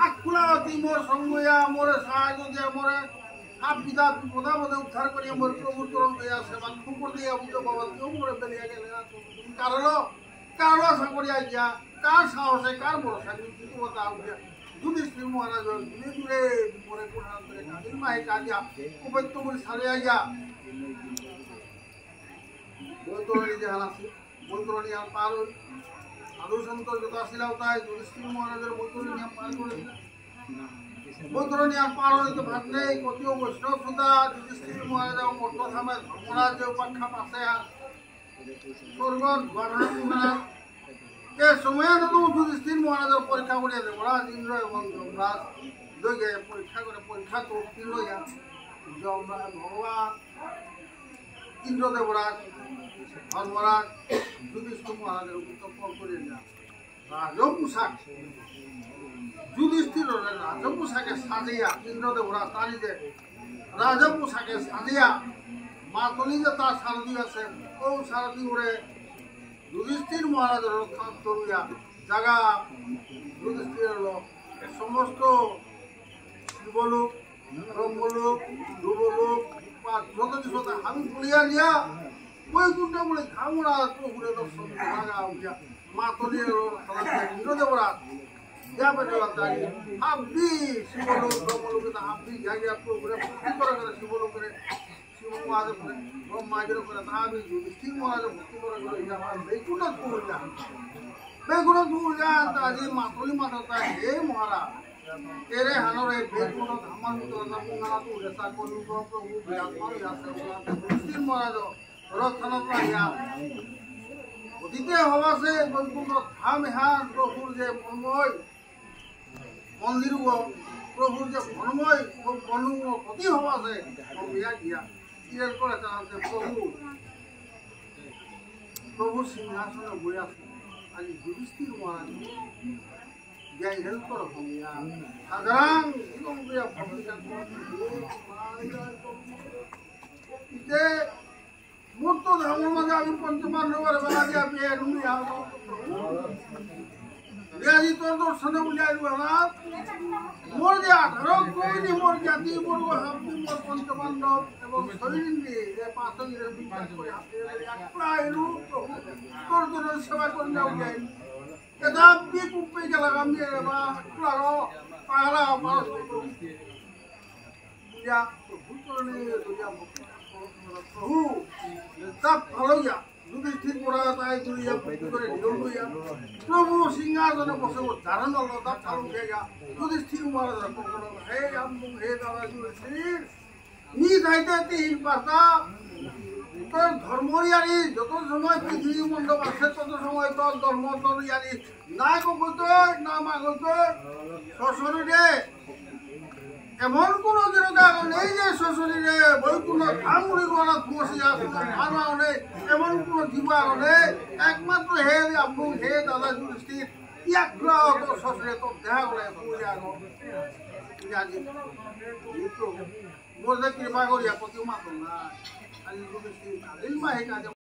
আকুলাতি মোর সঙ্গয়া মোরে সাহায্য দিয়া মোরে হাত বিদা বিপদা মধ্যে উদ্ধার করিয়া মোর প্রভুর চরণ হইয়া সেবা খুপুর দিয়া বুঝো বাবা কেউ মোরে বেরিয়া গেলে কারো আশা করিয়া গিয়া কার সাহসে কার ভরসা কিন্তু কথা উঠিয়া যুধিষ্ঠির মহারাজ দূরে দূরে মোরে কোণান্তরে কাদির মাহে কাজিয়া উপত্য করে সারিয়া গিয়া বৈতরণী যে হাল আছে বৈতরণী আর পার হইল সাধু সন্ত যত আসিলা তাই যুধিষ্ঠির মহারাজের বৈতরণী পার করে দিলা বৈতরণী আর পার হইতে ভাবলে কতিও বৈষ্ণব সুতা যুধিষ্ঠির মহারাজ মঠ থামে ধর্মরাজ যে উপাখ্যা পাশে স্বর্গ গর্ভনাথ এ সময়ে তো যুধিষ্ঠির মহারাজের পরীক্ষা করিয়া দেবরাজ ইন্দ্র এবং যমরাজ দুইকে পরীক্ষা করে পরীক্ষা তো উত্তীর্ণ হইয়া যমরাজ ভগবান ইন্দ্র দেবরাজ ধর্মরাজ যুধিষ্ঠির মহারাজের উত্তপ্পল করিয়া যা রাজপোশাক যুধিষ্ঠির রাজপোশাকে সাজিয়া ইন্দ্র দেবরাজ তারিতে রাজপোশাকে সাজিয়া মাতলি যে তার সারথী আছে ও সারথী উড়ে যুধিষ্ঠির মহারাজের রক্ষা করিয়া জাগা যুধিষ্ঠির সমস্ত শিবলোক ব্রহ্মলোক ধ্রুবলোক যত কিছু আমি পুড়িয়া নিয়া বৈকুণ্ঠ বলে ধামরা প্রভুরে দর্শন জাগা উঠিয়া মাতলির ইন্দ্র দেবরাজ যা বেটে দাঁড়িয়ে হাবি শিবলোক ব্রহ্মলোকে হাবি জাগিয়া প্রভুরে ভক্তি করে শিবলোকের মহাদেব ব্রহ্মাদের করে আমি যুধিষ্ঠির মহারাজ ভক্তি করে বেগুণ পূজা আজি মাতলি মাতা হে মহারাজ তেরে হানরে বেগুণ ধামার মুখানা তু রেসা করু প্রভু বিরাজমান যুধিষ্ঠির মহারাজ রথন পাইয়া অতীতে হওয়াছে বৈকুণ্ঠ ধাম হান প্রভুর যে মনময় মন্দির প্রভুর যে মনময় বনু ক্ষতি হওয়াছে বিয়া গিয়া করে জানাতে প্রভু সিংহাসনে বই আছে আজ যুধিষ্ঠির মহারাজ যাই হেল্প করো সাধারণ মোর তো ধর্মের মাঝে আমি পঞ্চপাণ্ডবের বেলা দিয়া পেয়ে আজি তোর দর্শনে উলিয়াই মোর যে 18 কোটি মোর জাতি বর্গ হাবি মোর পঞ্চপাণ্ডব এবং শৈলিন্দ্রী এ পাঁচজনের বিচার করে একলা এলু তোর তোর সেবা করে উলিয়াই এটা বি কুপে গেলাম আমি বা একলা পাহারা পারস পূজা ভূতরণে দুর্গা প্রভু সব ভালো যা যুধিষ্ঠির পড়া তাই দুইয়া করে ঢোল হইয়া প্রভু সিংহাসনে বসে ধারণ হলো তার কারণ জায়গা যুধিষ্ঠির মহারাজ হে আমু হে দাদা যুধিষ্ঠির নি যাইতে তিন পাতা তোর ধর্মরিয়ারি যত সময় পৃথিবী মণ্ডপ আছে তত সময় তোর ধর্ম তোর ইয়ারি না কত না মাগত শ্বশুরে এমন কোন দিনকাল নেই যে শ্বশুরে বৈকুণ্ঠ ধামগুড়ি গলা বসিয়া ভাড়াও নেই এমন কোন জীবাগ নেই একমাত্র হে আপু হে দাদা যুধিষ্ঠির ইয়াগ্রা তোর শ্বশুরে তোর দেখা করে মোর যে কৃপা করিয়া প্রতি মাত না আজি যুধিষ্ঠির কালিল মাহে কাজে